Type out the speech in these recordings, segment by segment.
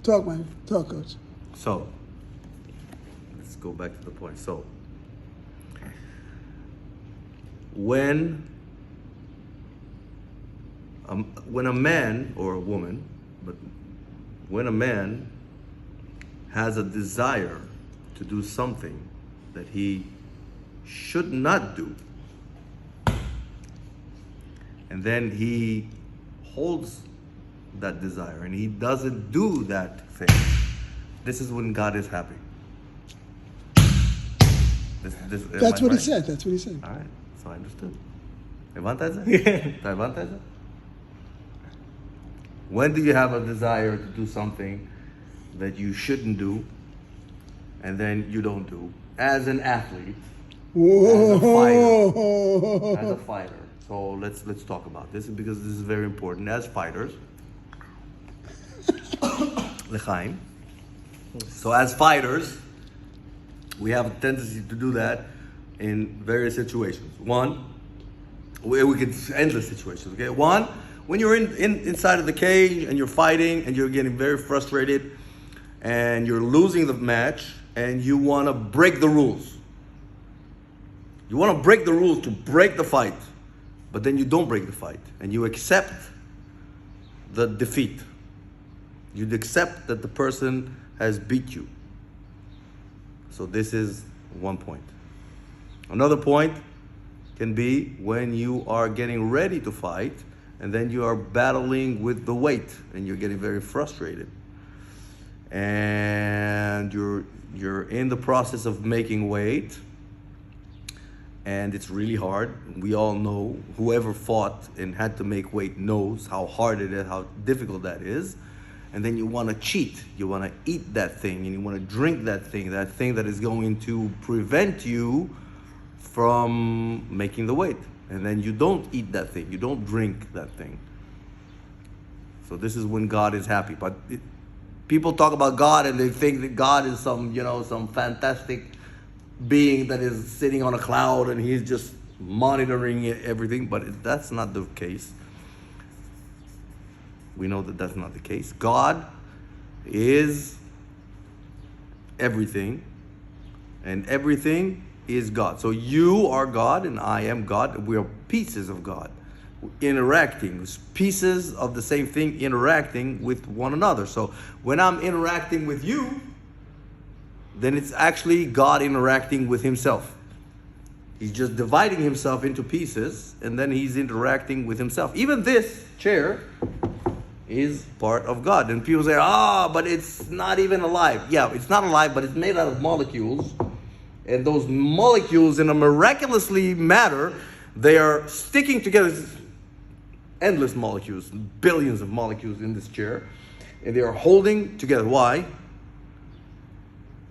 Talk, Coach. So, let's go back to the point. So, when a man or a woman, but when a man has a desire to do something that he should not do, and then he holds that desire and he doesn't do that thing, this is when God is happy. That's what he said. That's what he said. All right, so I understood. Yeah. When do you have a desire to do something that you shouldn't do, and then you don't do? As an athlete, as a fighter. So let's talk about this because this is very important. As fighters, l'chaim. So as fighters, we have a tendency to do that in various situations. One, we could endless situations. Okay, one, when you're inside of the cage and you're fighting and you're getting very frustrated and you're losing the match and you want to break the rules. You want to break the rules to break the fight, but then you don't break the fight and you accept the defeat. You accept that the person has beat you. So this is one point. Another point can be when you are getting ready to fight and then you are battling with the weight and you're getting very frustrated. And you're in the process of making weight and it's really hard. We all know, whoever fought and had to make weight knows how hard it is, how difficult that is. And then you want to cheat. You want to eat that thing and you want to drink that thing that is going to prevent you from making the weight. And then you don't eat that thing. You don't drink that thing. So this is when God is happy. But people talk about God and they think that God is some fantastic being that is sitting on a cloud and he's just monitoring everything. But that's not the case. We know that that's not the case. God is everything, and everything is God. So you are God, and I am God. We are pieces of God, interacting, pieces of the same thing, interacting with one another. So when I'm interacting with you, then it's actually God interacting with himself. He's just dividing himself into pieces, and then he's interacting with himself. Even this chair is part of God. And people say, but it's not even alive. Yeah, it's not alive, but it's made out of molecules. And those molecules, in a miraculously matter, they are sticking together. Endless molecules, billions of molecules in this chair. And they are holding together. Why?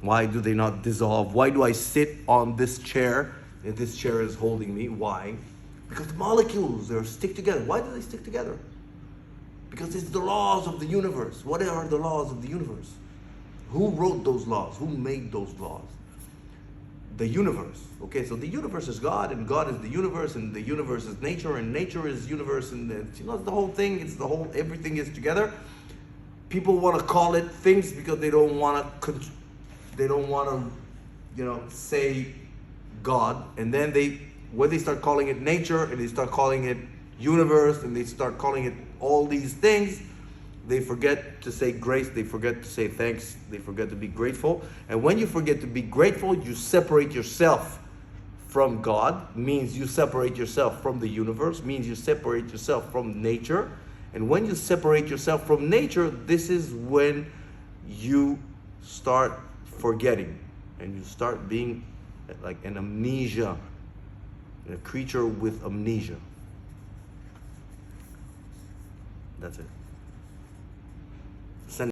Why do they not dissolve? Why do I sit on this chair and this chair is holding me? Why? Because the molecules, they stick together. Why do they stick together? Because it's the laws of the universe. What are the laws of the universe? Who wrote those laws? Who made those laws? The universe. Okay, so the universe is God, and God is the universe, and the universe is nature, and nature is universe, and it's the whole thing. It's the whole. Everything is together. People want to call it things because they don't want to. They don't want to, say God, and then when they start calling it nature, and they start calling it universe, and they start calling it all these things, they forget to say grace, they forget to say thanks, they forget to be grateful. And when you forget to be grateful, you separate yourself from God, means you separate yourself from the universe, means you separate yourself from nature. And when you separate yourself from nature, this is when you start forgetting and you start being like an amnesia, a creature with amnesia. That's it.